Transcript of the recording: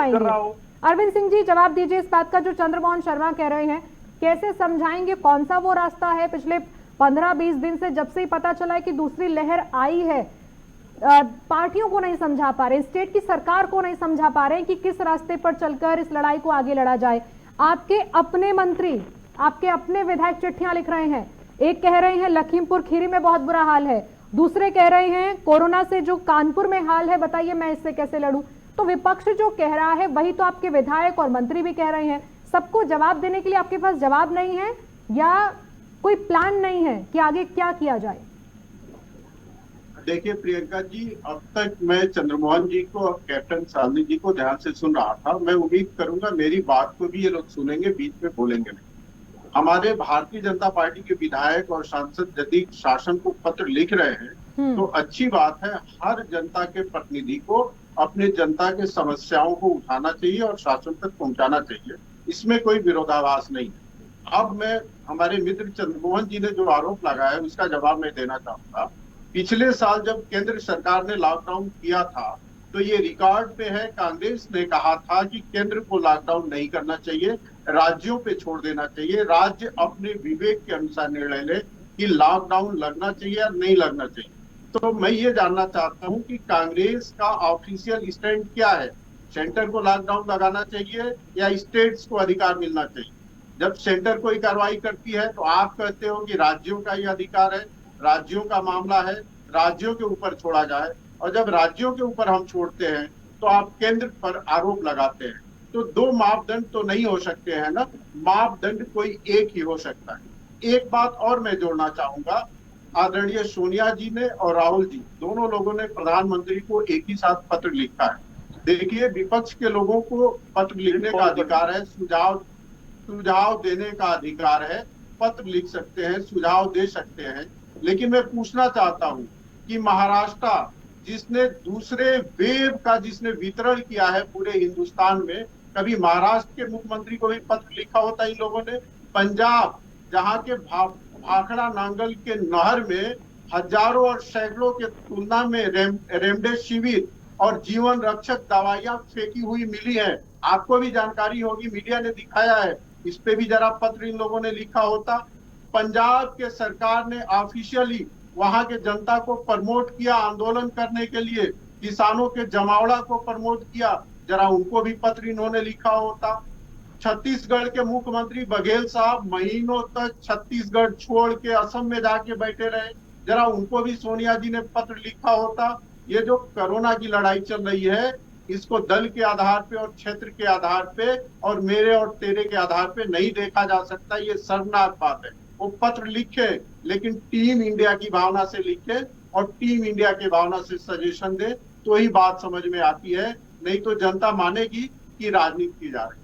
पाएंगे? अरविंद सिंह जी जवाब दीजिए इस बात का जो चंद्रमोहन शर्मा कह रहे हैं, कैसे समझाएंगे? कौन सा वो रास्ता है? पिछले 15-20 दिन से जब से ही पता चला है कि दूसरी लहर आई है, पार्टियों को नहीं समझा पा रहे, स्टेट की सरकार को नहीं समझा पा रहे कि किस रास्ते पर चलकर इस लड़ाई को आगे लड़ा जाए। आपके अपने मंत्री, आपके अपने विधायक चिट्ठियां लिख रहे हैं, एक कह रहे हैं लखीमपुर खीरी में बहुत बुरा हाल है, दूसरे कह रहे हैं कोरोना से जो कानपुर में हाल है बताइए मैं इससे कैसे लड़ूं। तो विपक्ष जो कह रहा है वही तो आपके विधायक और मंत्री भी कह रहे हैं। सबको जवाब देने के लिए आपके पास जवाब नहीं है या कोई प्लान नहीं है कि आगे क्या किया जाए? देखिए प्रियंका जी, अब तक मैं चंद्रमोहन जी को और कैप्टन शालिनी जी को ध्यान से सुन रहा था। मैं उम्मीद करूंगा मेरी बात को भी ये लोग सुनेंगे, बीच में बोलेंगे नहीं। हमारे भारतीय जनता पार्टी के विधायक और सांसद यदि शासन को पत्र लिख रहे हैं तो अच्छी बात है। हर जनता के प्रतिनिधि को अपने जनता के समस्याओं को उठाना चाहिए और शासन तक पहुंचाना चाहिए, इसमें कोई विरोधाभास नहीं है। अब मैं हमारे मित्र चंद्रमोहन जी ने जो आरोप लगाया है उसका जवाब मैं देना चाहूंगा। पिछले साल जब केंद्र सरकार ने लॉकडाउन किया था तो ये रिकॉर्ड पे है, कांग्रेस ने कहा था कि केंद्र को लॉकडाउन नहीं करना चाहिए, राज्यों पे छोड़ देना चाहिए, राज्य अपने विवेक के अनुसार निर्णय ले कि लॉकडाउन लगना चाहिए या नहीं लगना चाहिए। तो मैं ये जानना चाहता हूं कि कांग्रेस का ऑफिशियल स्टैंड क्या है, सेंटर को लॉकडाउन लगाना चाहिए या स्टेट्स को अधिकार मिलना चाहिए? जब सेंटर कोई कार्रवाई करती है तो आप कहते हो कि राज्यों का ये अधिकार है, राज्यों का मामला है, राज्यों के ऊपर छोड़ा जाए, और जब राज्यों के ऊपर हम छोड़ते हैं तो आप केंद्र पर आरोप लगाते हैं। तो दो मापदंड तो नहीं हो सकते हैं ना, मापदंड कोई एक ही हो सकता है। एक बात और मैं जोड़ना चाहूंगा, आदरणीय सोनिया जी ने और राहुल जी दोनों लोगों ने प्रधानमंत्री को एक ही साथ पत्र लिखा है। देखिए, विपक्ष के लोगों को पत्र लिखने का अधिकार है, सुझाव देने का अधिकार है, पत्र लिख सकते हैं, सुझाव दे सकते हैं। लेकिन मैं पूछना चाहता हूं कि महाराष्ट्र जिसने दूसरे वेव का जिसने वितरण किया है पूरे हिंदुस्तान में, कभी महाराष्ट्र के मुख्यमंत्री को भी पत्र लिखा होता इन लोगों ने? पंजाब जहां के भाखड़ा नांगल के नहर में हजारों और सैकड़ों के तुलना में रेमडेसिविर और जीवन रक्षक दवाइयां फेंकी हुई मिली है, आपको भी जानकारी होगी, मीडिया ने दिखाया है, इस पे भी जरा पत्र इन लोगों ने लिखा होता। पंजाब के सरकार ने ऑफिशियली वहां के जनता को प्रमोट किया आंदोलन करने के लिए, किसानों के जमावड़ा को प्रमोट किया, जरा उनको भी पत्र इन्होंने लिखा होता। छत्तीसगढ़ के मुख्यमंत्री बघेल साहब महीनों तक छत्तीसगढ़ छोड़ के असम में जाके बैठे रहे, जरा उनको भी सोनिया जी ने पत्र लिखा होता। ये जो कोरोना की लड़ाई चल रही है इसको दल के आधार पे और क्षेत्र के आधार पे और मेरे और तेरे के आधार पे नहीं देखा जा सकता, ये शर्मनाक बात है। वो पत्र लिखे लेकिन टीम इंडिया की भावना से लिखे और टीम इंडिया के भावना से सजेशन दे, तो ही बात समझ में आती है, नहीं तो जनता मानेगी कि राजनीति की जा रही है।